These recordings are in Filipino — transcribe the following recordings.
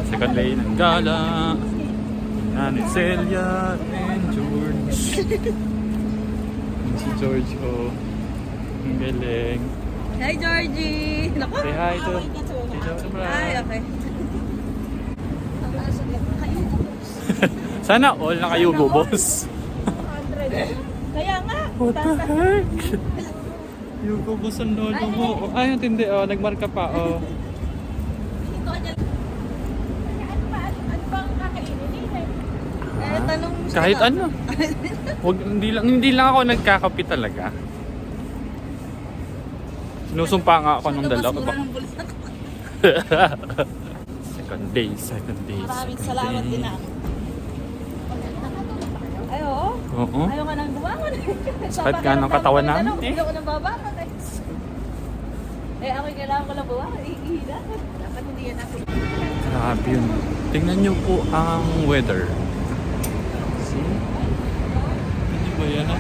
Second lane ng gala. Yan, Celia and George. Si George, oh. Ang galing. Hi, Georgie! Naku! Say hi to Hi, okay. Sana all nakayugo, boss. Kaya nga! What the heck? Yugo, boss, ang lolo mo. Ay, hindi, oh. Nagmarka pa, oh. Ito ka dyan. Ano bang kakainin nila? Tanong mo siya. Kahit ano. Hindi lang ako nagkakape talaga. Sinusumpa nga ako nung dalawa. Second day. Maraming salamat din ako. Ay, oo. Oo. Ayaw ka nang bumangon. Sakit nga ng katawan namin, eh. Ayaw ko nang babangon eh. Ako kailangan ko lang bumangon. Ihila. Dapat hindi yan ako. Grabe yun. Tingnan nyo po ang weather. See? Hindi ba yan?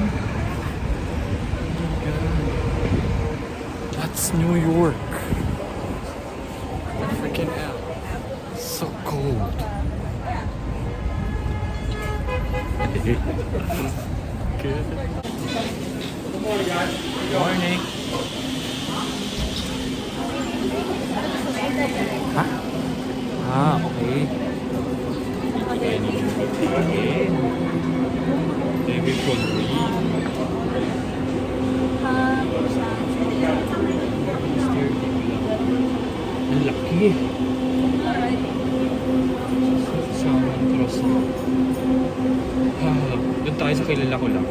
That's New York. Freaking hell. So cold. Good. Good morning. Ha? Okay. David Connery. Ang laki. Salmon cross. Doon tayo sa kilala ko lang.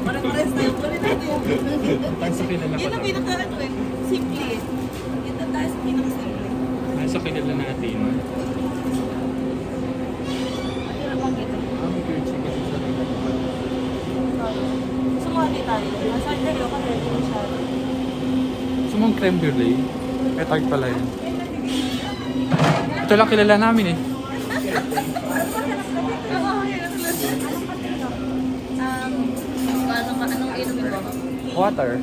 Parang pares tayo ko rin natin. Tayo sa kilala ko Yun ang lang. pinaka ano eh. Simple. Yun na tayo sa pinaka-simple. Tayo sa kilala natin. Hirap ang ito. Sumali tayo. Masaya tayo kasi ito siya. Gusto mong creme brulee? Eh, tag pala yun. Ito lang kilala namin eh. Anong inumin mo? Water.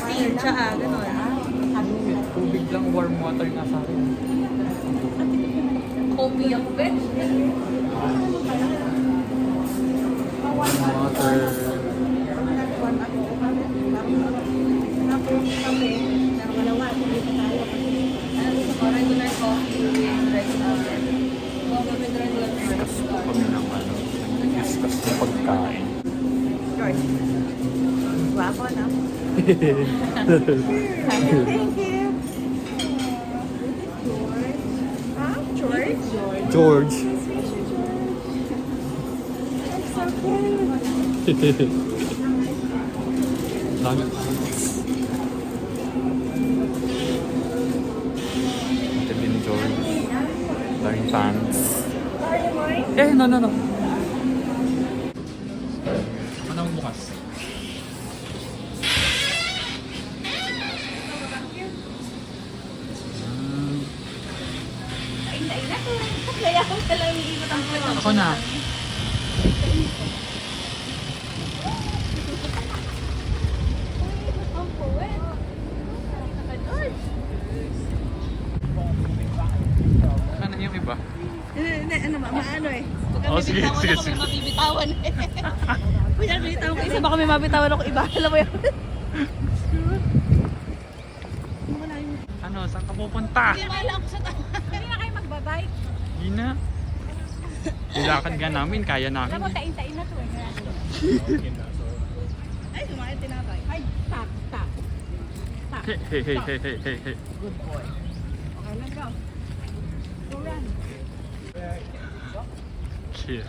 Tea, tsaka, gano'n. Tubig lang, warm water nga sa akin. Kopi ako, Ben. Water. Regular coffee with rice powder. Coffee with regular rice Discuss po kami ng ano. Discuss ng pagkain. George. Guwapo, no? Thank you. George? George. Dami. Ito din ni George. Daming fans. No. Anong bukas? Kaya ako talagang hindi ko tangkol. Ako na. Ano yung iba? Maano eh. Oh, sige. Mabibitawan eh. Kuya, bitawan ko isa. Baka may mabitawan ako iba. Alam mo yun? Ano, saan ka pupunta? Hindi wala ako sa tawa. Hindi na kayo magbabike. Hindi na. Ilakad nga namin, kaya namin. Alam mo, tain-tain na to eh. Ay, sumakit tinapay. Ay, stop. Hey. Good boy. Okay, let's go. Go run. Cute.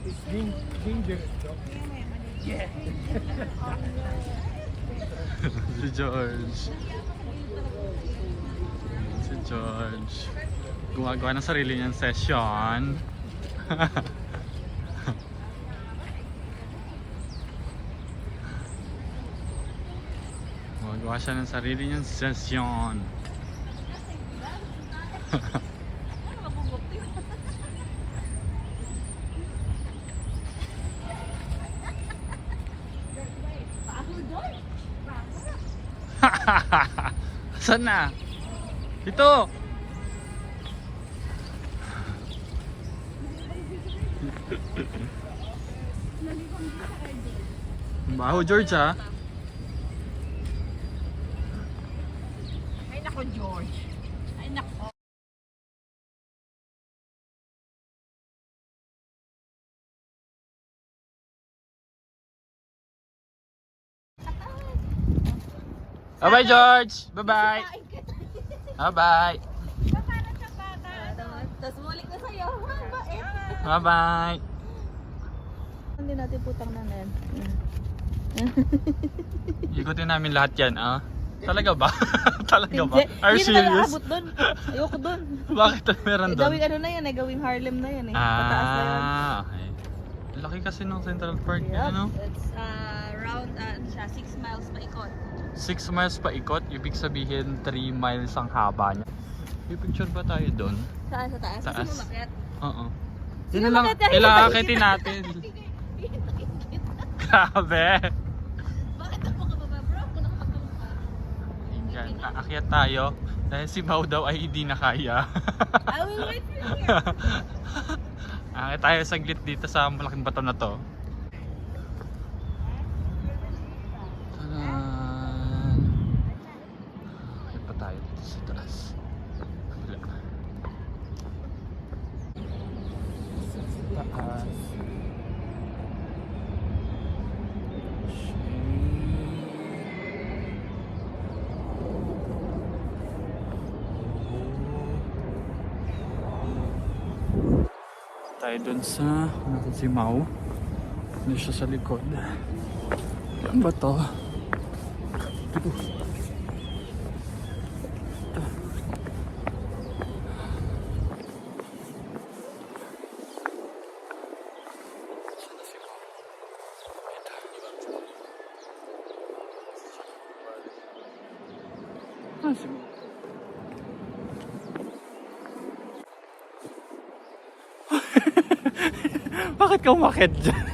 It's dangerous, though. Yeah. Si George. Gumagawa ng sarili niyang session. Gumagawa siya ng sarili niyang session. Saan na? Dito! Baho, George, ha? Ay nako, George. Ay nako. Bye-bye, George! Bye-bye! Bye-bye! Tapos mulik na sa'yo. Ang bait. Bye-bye! Hindi natin putang na yan. Ikutin namin lahat yan, ah? Talaga ba? Talaga ba? Are you Hindi na serious? abot doon. Ayoko doon. Bakit meron doon? Gawing ano na yan eh. Gawing Harlem na yan eh. Pataas na yan. Okay. Laki kasi ng Central Park, Yup. ano? It's around 6 miles paikot. 6 miles pa ikot, ibig sabihin 3 miles ang haba niya. May picture ba tayo doon? Saan sa taas? Taas. Gusto mo makyat? Oo. Sino Yun na lang, makyat yan? ilaakitin natin. Grabe! Bakit ako kababa bro? Ako nakapagpapag ka. Yan, aakyat tayo. Dahil si Mau daw ay hindi na kaya. I will wait for you here. Aakyat tayo saglit dito sa malaking bato na to. Tadan! Aakyat pa tayo dito sa taas. Kabila. Sa taas. Tayo dun sa natin si Mau. Ano siya sa likod. Ano ba to? Ito. Ah, si Mau. Bakit ka umakit dyan?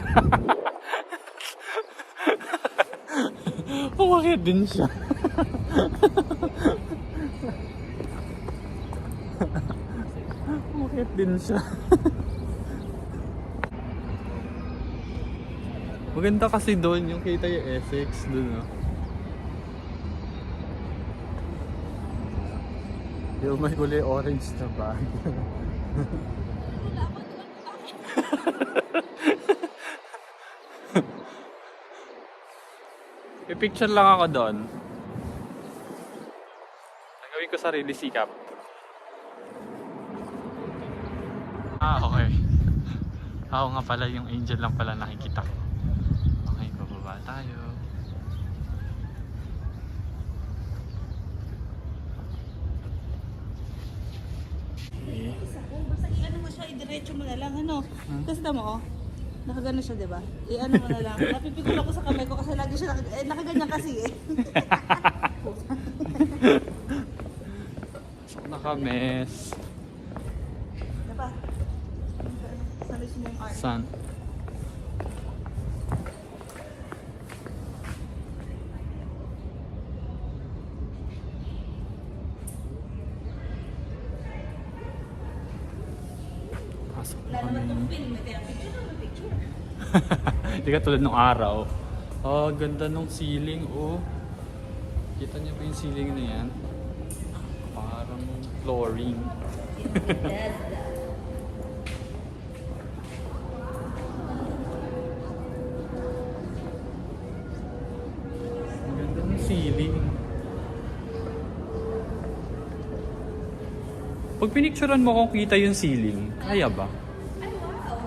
Umakit din siya. Umakit din siya. Maganda kasi doon yung kita yung Essex doon, no? Yung may kulay orange na bag. I-picture lang ako doon. Nagawin ko sarili sikap. Ah, okay. Ako nga pala, yung angel lang pala nakikita ko. Okay, bababa tayo. Okay. Basta i-ano mo siya, i-diretso mo na lang, ano? Kasi tama oh. Nakagano siya, di ba? I-ano mo na lang. Napipigil ako sa kamay ko kasi lagi siya nakaganyan kasi eh. Naka-mess. Diba? Sabi mo yung art. San? Pasok na Wala naman kami. itong pin, may picture na picture. Hindi ka tulad ng araw. Oh, ganda nung ceiling, oh. Kita niyo ba yung ceiling na yan? Parang flooring. Ang ganda ng ceiling. Pag pinicturean mo kung kita yung ceiling, kaya ba? Ay, wow!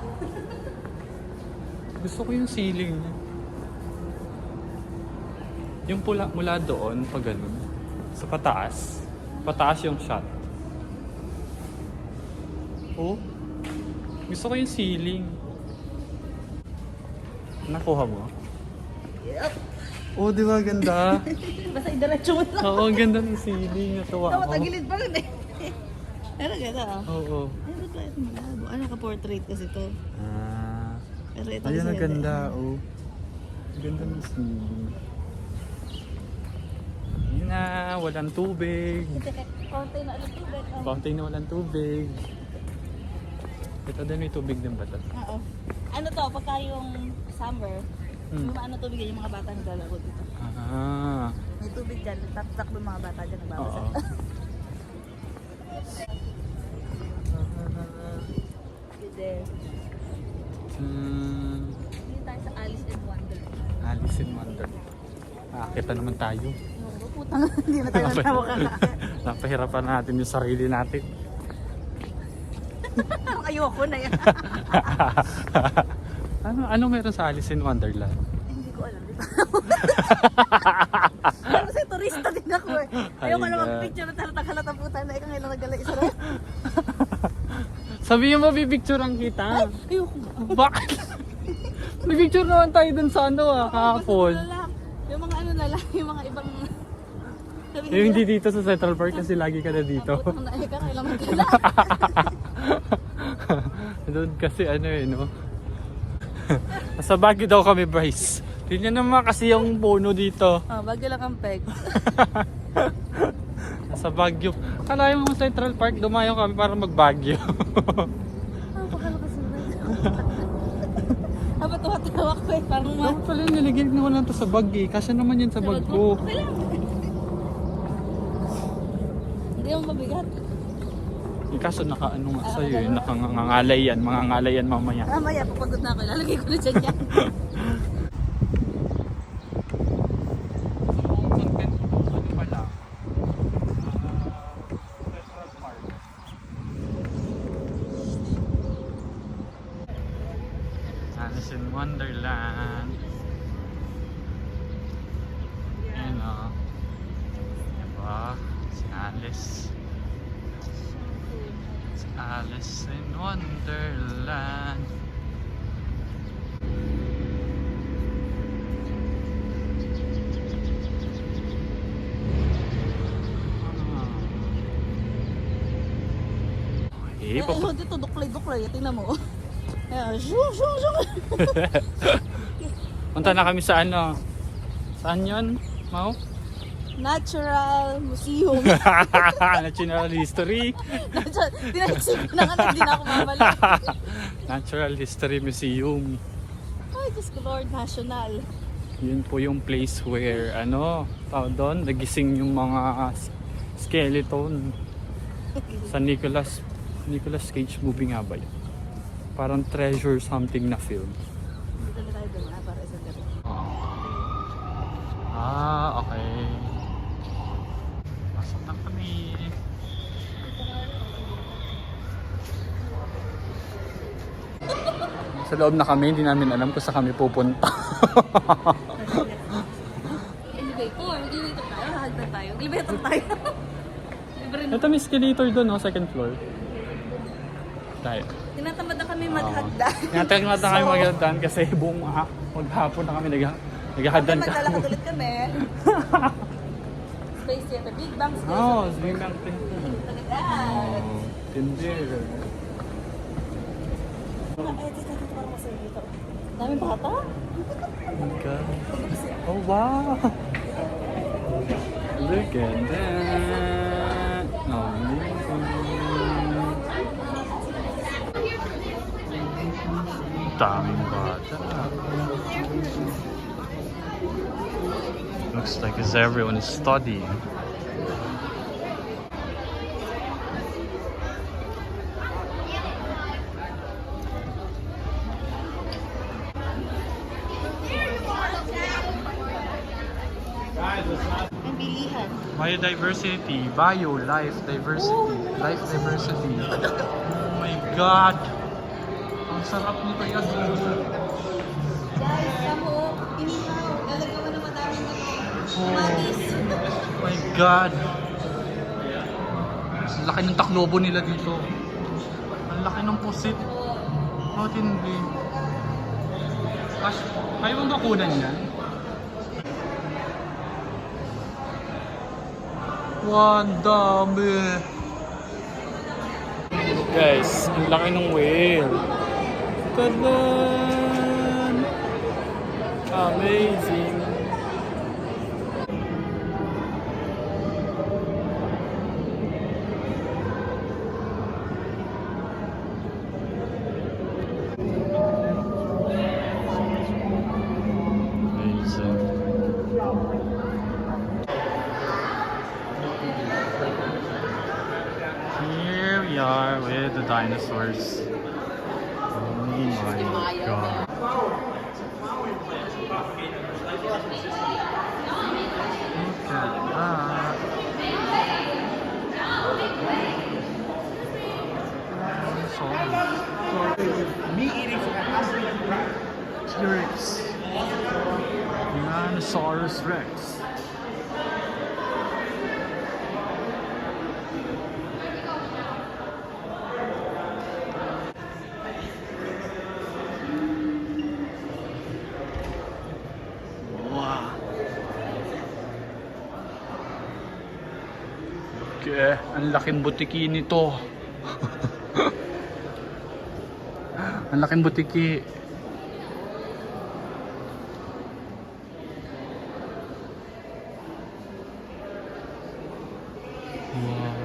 Gusto ko yung ceiling niya. Yung pula mula doon, pag ganun, sa pataas. Pataas yung shot. Oh, gusto ko yung ceiling. Nakuha mo? Yup. Oh, di ba ganda? Basta i-diretso mo lang. Oo, ang ganda ng ceiling. Natuwa Dapat ako. tagilid pa rin eh. Pero ganda ah. Oo. Ay, ito tayo malabo. Ano ka-portrait kasi to. Ah. Pero ito Ayun, kasi ang ganda. Oh. Ang ganda ng ceiling. Ayun, na walang tubig. Konti na ulit tubig. Fountain na walang tubig. Ito din may tubig din ba ito? Oo. Ano to, pagka yung summer, yung ano tubig yan, yung mga bata naglalaro dito. Ah. May tubig dyan, takbo yung mga bata dyan nagbabasa. Oo. There. Hindi tayo sa Alice in Wonderland. Alice in Wonderland. Nakakita naman tayo. No, putang, hindi na tayo nakakakakit. Napahirapan natin yung sarili natin. Ayoko na yan. Ano meron sa Alice in Wonderland? Hindi ko alam. Kasi turista din ako eh. Ayoko na mag-picture at halatang puta na ikaw ngayon lang nagala isa na. Sabihin mo, bibicturean kita. Ayoko nga. Bakit? Nag-picture naman tayo dun sa ano kahapon. Basta na lang. Yung mga ano na lang, yung mga ibang... Yung hindi dito sa Central Park kasi lagi ka na dito. Putang na ikaw, kailangan magala. Doon kasi ano eh, no? Nasa Baguio daw kami, Bryce. Tingnan naman kasi yung puno dito. Oh, Baguio lang ang peg. Nasa Baguio. Kalahin mo Central Park, dumayo kami para mag-Baguio. Ah, pakalakas na rin. Habang tuwa-tawa ko eh, parang ma... Dapat pala yung niligid na lang to sa bag eh. Kasi naman yan sa bag ko. Okay lang. Hindi mo mabigat. Eh, kaso naka-ano nga sa'yo eh. Nakangangalay yan. Mga ngalay yan mamaya. Maya, papagod na ako. Lalagay ko na dyan yan. Alice in Wonderland. Ayan o. Diba? Si Alice. Si Alice in Wonderland. Eh, ayun, dito, duklay-duklay. Tingnan mo. Ayan, shung, shung, shung. Punta na kami sa ano. Saan yun, Mau? Natural Museum. Natural History. Tinasip na nga, hindi na ako mabalik. Natural History Museum. Ay, Diyos ko Lord, national. Yun po yung place where ano, tawag doon, nagising yung mga skeleton sa Nicolas Cage movie nga ba yun? Parang treasure something na film. Dito na tayo doon, para isang gabi. Okay. Pasok na kami. Sa loob na kami, hindi namin alam kung saan kami pupunta. Elevator, elevator tayo, hahagdan tayo. Elevator tayo. Libre na. Ito may escalator doon, no? Second floor. Tayo. Tinatamad na kami maghagdan. Tinatamad na kami maghagdan kasi buong maghapon na kami naghahagdan ka. Maglalakad ulit kami. Space Theater, Big Bang Space. Oo, Big Bang Theater. Talaga. Tindi. Ay, dito parang masaya dito. Daming bata? Oh my God. Oh wow! Look at that! Daming bata. Looks like as everyone is studying. Ang bilihan. Biodiversity, bio, life diversity, life diversity. Oh my God! Ang sarap nito yan. Guys, kamo, inihaw. Lalagawa na madaming manis. Oh my God! Ang laki ng taklobo nila dito. Ang laki ng pusit. Bakit hindi? Gosh, ayaw mong bakunan yan? One dami! Guys, ang laki ng whale. Tadan! Amazing! at the dinosaurs. Oh my god. Look at that. Me eating from a house. T-Rex. Tyrannosaurus Rex. Wow. Okay, ang laking butiki nito. Ang laking butiki. Wow.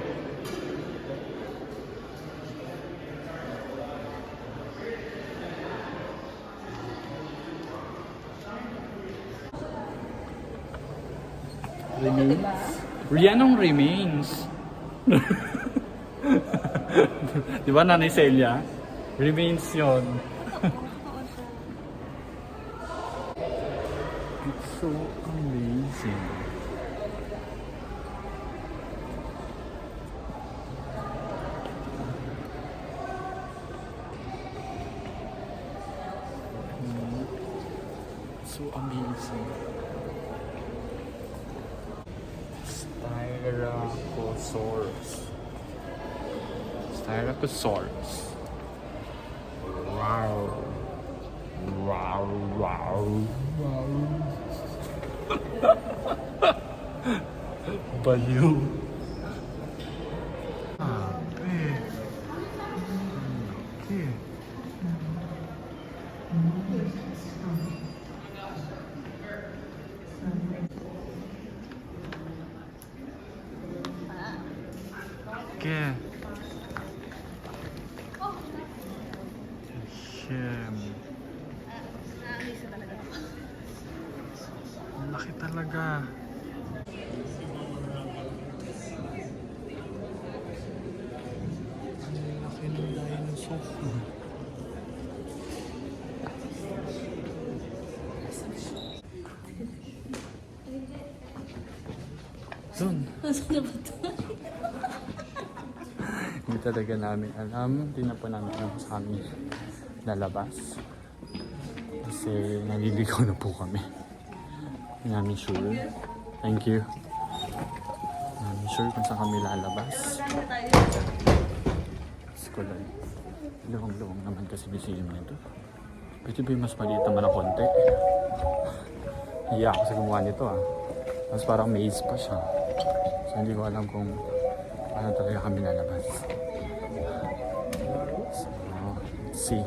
Remains? Rianong remains? Di ba Nanay Celia? Remains yon. It's so amazing. So amazing. Styracosaurus. Styracosaurus. Wow. Wow, wow, wow. Baliw. Okay. Okay. Okay. Ang laki talaga. Ang laki ng dinosaur. Zun. Hindi talaga namin alam. Hindi na po namin alam sa amin lalabas. Kasi naliligaw na po kami. Hindi namin sure. Thank you. Hindi namin sure kung saan kami lalabas. School. Luwang-luwang naman kasi museum nito. Pwede ba yung mas maliit naman ng konti? Hiya ako sa gumawa nito ah. Mas parang maze pa siya. So hindi ko alam kung paano talaga kami lalabas. So, let's see.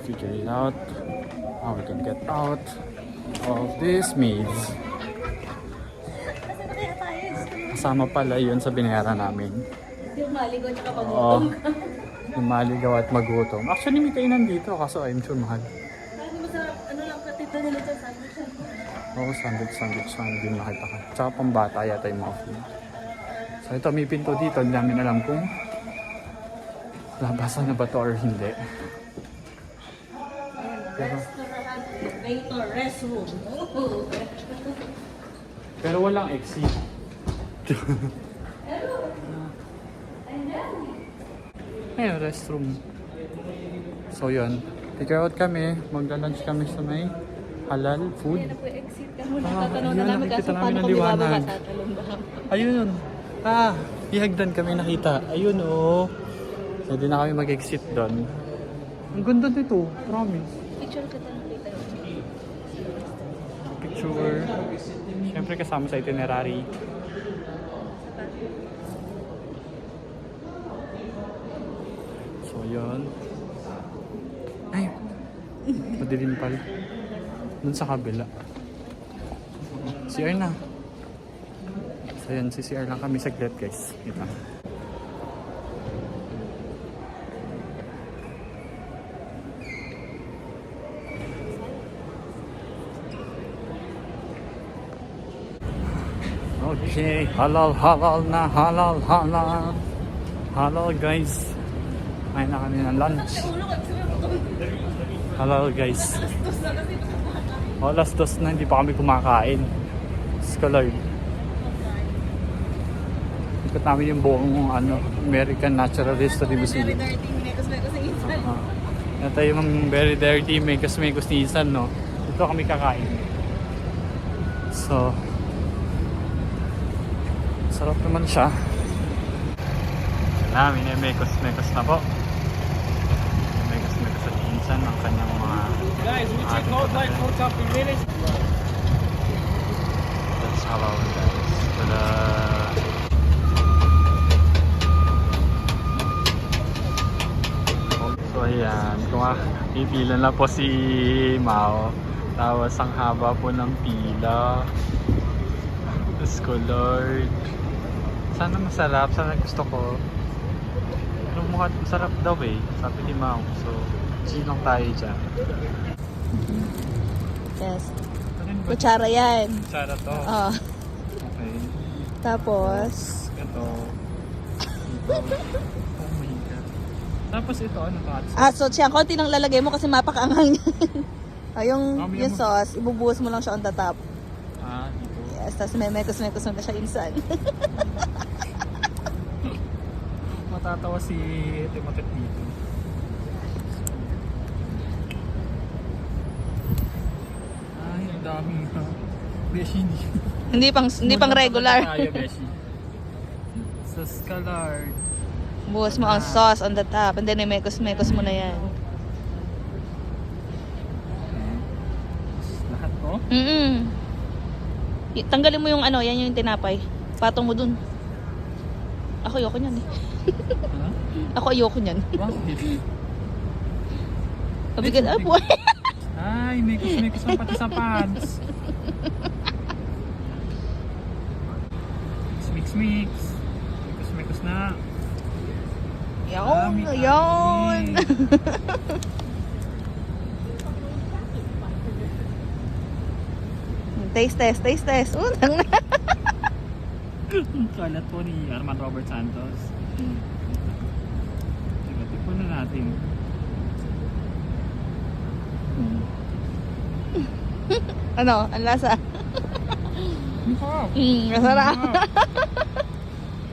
Figure it out. How we can get out of this maze. Kasama pala yun sa binayaran namin. Yung maligaw tsaka Oo. pagutom. Yung maligaw at magutom. Actually, may kainan dito kaso I'm sure mahal. Ano masarap? Ano lang katito nila dyan sa amin? Oo, sandwich lang din nakita ko. Tsaka pambata yata yung mga food. So ito, may pinto dito. Hindi namin alam kung labasan na ba to or hindi. Pero, Restroom. pero walang exit. Ayun, restroom. So yun, figure out kami. Magla-lunch kami sa may halal food. Ayan na po yung exit. Kamo Ah, natatanong na ayun, namin nakikita kaso namin paano ang kami liwanag. bababa tatalong ba? Ayun. Ihagdan kami nakita. Ayun oh. Pwede na kami mag-exit doon. Ang ganda nito, promise. Picture kita nakita. Picture. Siyempre kasama sa itinerary. So yun. Ay! Madilim pala. Doon sa kabila. CR na. So yun, CR lang kami saglit guys. Ito. Okay, halal na halal. Halal guys. Kain na kami ng lunch. Hello guys. Alas 2 na, hindi pa kami kumakain. Scholar. Ikot namin yung buong American Natural History Museum. Ito yung very dirty, mekos-mekos ni Isan, no? Dito kami kakain. So, sarap naman siya. Mekos-mekos na po. Mekos-mekos at Isan ang kanyang mga... Guys, we check out like for couple minutes. That's hello guys. Tada! So ayan, pipila na po si Mao. Tapos ang haba po ng pila. Diyos ko Lord. Sana masarap, sana gusto ko. Pero mukhang masarap daw eh, sabi ni Mao. So, chill lang tayo dyan. Yes. Ano ba? Kutsara yan. Kutsara to. Oh. Okay. Tapos, Ito. Oh my God. Tapos ito, ano ka? so siya, konti lang lalagay mo kasi mapakaanghang yan. yung Mamaya mo. sauce, ibubuhos mo lang siya on the top. Dito. Yes, tapos may mekos-mekos mo na siya insan. Matatawa si Timotet dito. Ay, ang dami na. Beshi, hindi pang regular. Tayo, Beshi. Sa Scalard. Buhos mo ang sauce on the top and then may mekos-mekos mo na yan. Lahat to? Tanggalin mo yung yan yung tinapay. Patong mo dun. Ako ayoko niyan eh. Ha? Ako ayoko niyan. Bakit? Mabigat po. Ay, mekos-mekos ang pati sa pants. Mix. Mekos-mekos na. Yawn, Dami, yawn. Taste test. Unang na. Kalat po ni Armand Robert Santos. Tikman na natin. Ano? Ang lasa? Masarap. Masarap.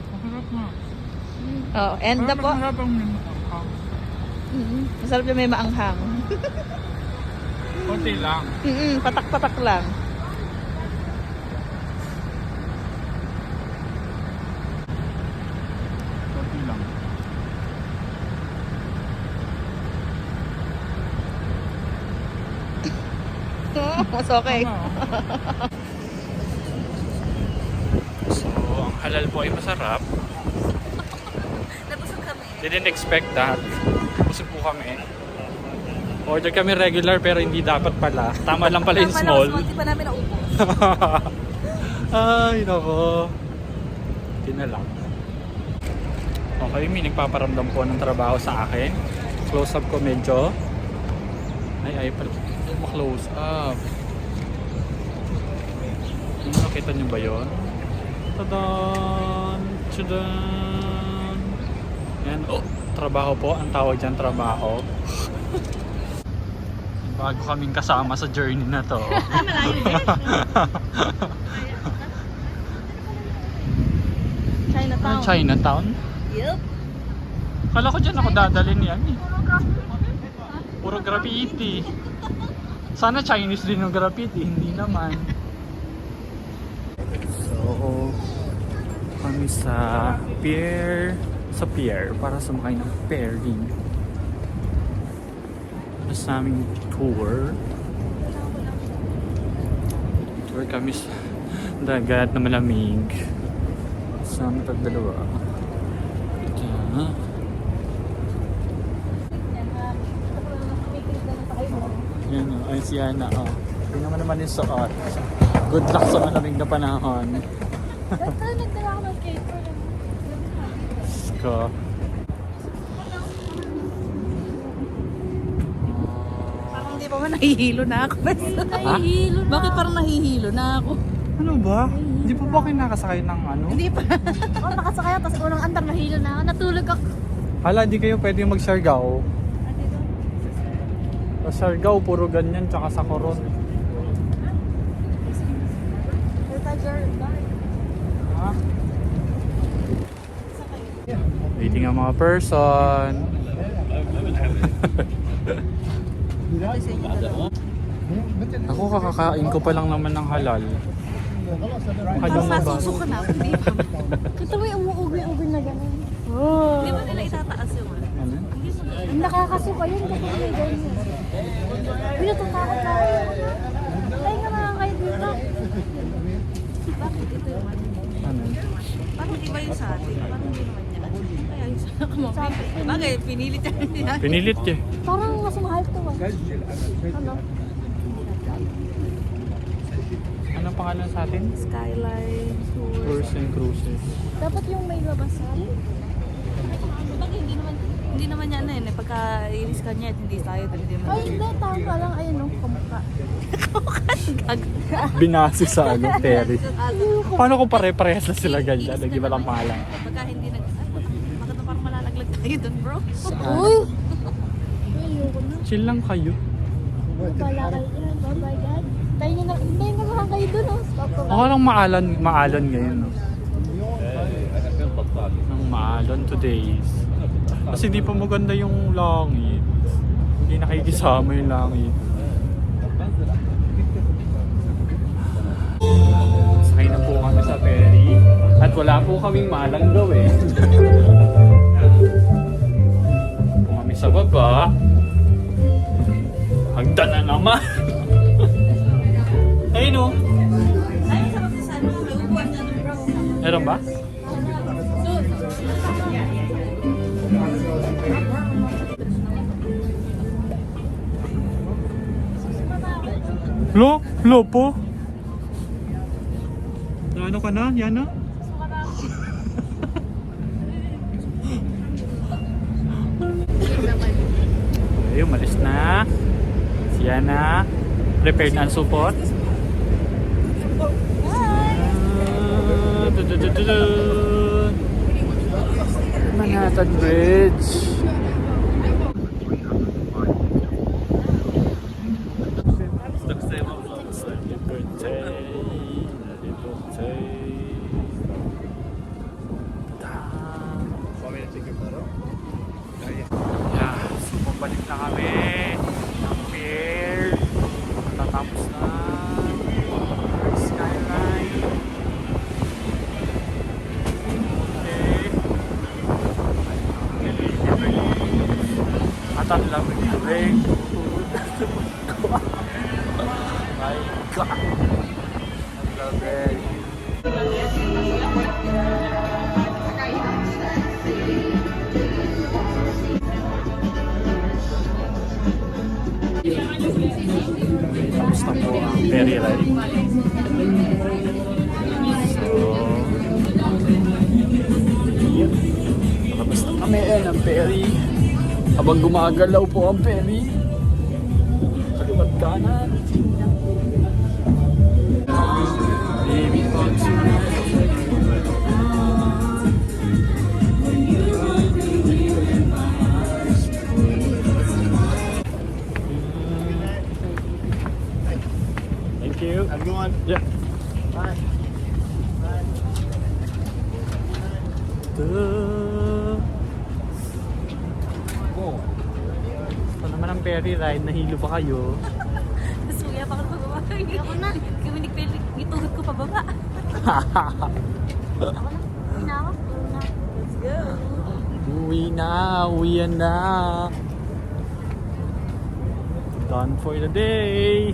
Masarap na. Oh, and na po. Masarap ang Masarap yung may maanghang. konti lang. Patak-patak lang. Konti lang. Mas okay. So, ang halal po ay masarap. Nabusog kami. Didn't expect that. Busog po kami. Order kami regular pero hindi dapat pala. Tama lang pala yung small. Hindi pa namin naubos. Ay, nako. Hindi na lang. Okay, may nagpaparamdam po ng trabaho sa akin. Close up ko medyo. Ay, pala. Ma-close up. Nakita niyo ba yun? Tadan! Tadan! Yan, trabaho po. Ang tawag dyan, trabaho. Bago kaming kasama sa journey na to. Chinatown. Chinatown? Yup. Kala ko dyan ako dadalhin yan eh. Puro graffiti. Sana Chinese din yung graffiti, hindi naman. So, kami sa pier para sumakay ng ferry. Tapos naming tour kami sa dagat na malamig. Sama tagdalawa. Yan o, ay si Ana o. Tingnan mo naman yung suot. Good luck sa malamig na panahon. Nagdala ako ng skateboard. Ko. Parang hindi pa man nahihilo na ako. Nahihilo na. Bakit parang nahihilo na ako? Ano ba? Hindi pa ba kayo nakasakay ng ano? Hindi pa. Oh, nakasakay ako. Tapos unang andar, nahilo na ako. Natulog ako. Hala, di kayo pwede mag-Siargao. Sa Siargao, puro ganyan, tsaka sa Coron. Ha? Waiting ang mga person. Ako kakakain ko pa lang naman ng halal. Halal na ba? Masuso ka na, hindi pa. Kita mo yung umuugoy-ugoy na gano'n. Hindi ba nila itataas yung ano? Ano? Ang nakakasuka yun kapag may ganyan. Pinatatakot na ako. Tayo nga mga kayo dito. Bakit ito yung ano? Ano? Bakit iba yung sa atin? Parang hindi naman yan. Kaya yung sa kumapit. Bagay, pinilit yan. Pinilit eh. Parang mas mahal to ba? Ano? Anong pangalan sa atin? Skyline tour. Tours and Cruises. Dapat yung may labasan. Bakit hindi naman yan na yun. Pagka iris ka niya at hindi tayo, hindi naman. Ay, hindi. Tama lang. Ayun no, kamukha. Binasi sa ano, terrace. Paano kung pare-parehas na sila ganyan? Nag-iba lang pangalan. Pagka hindi nag... Ay, bakit na parang malalaglag tayo dun, bro? Uy! Ayoko na. Chill lang kayo. Wala kayo dyan. Oh my God. Tayo na lang kayo dun. Oh. Stop. Ako lang maalan ngayon. No? Ang maalan today. Kasi di pa maganda yung langit. Hindi nakikisama yung langit. Sakay na po kami sa ferry. At wala po kaming malang gawin. Po kami sa baba. Hagdan na naman. Ayun o. Ay, sarap sa sana. May upuan na dun, bro. Meron ba? Lo po. Ano ka na? Yana? Ayun, malis na. Si Yana. Prepared and support. Manhattan Bridge. Yeah, so pabalik na kami ng pier. Matatapos na skyline. At ang lamig na rin. My God! Ang lamig. Tapos na po ang ferry ride. Tapos na kami ng ferry. Habang gumagalaw po ang ferry. Kaliwat kanan. Baby bugs. Thank you. Have a good one. Yeah. Bye. Ito naman ang ferry ride. Nahilo ba kayo? Tapos kuya pa ka pababa. Ako na. Kaminig itugot ko pababa. Uwi na ako. Let's go. Uwi na. Uwian na. Done for the day.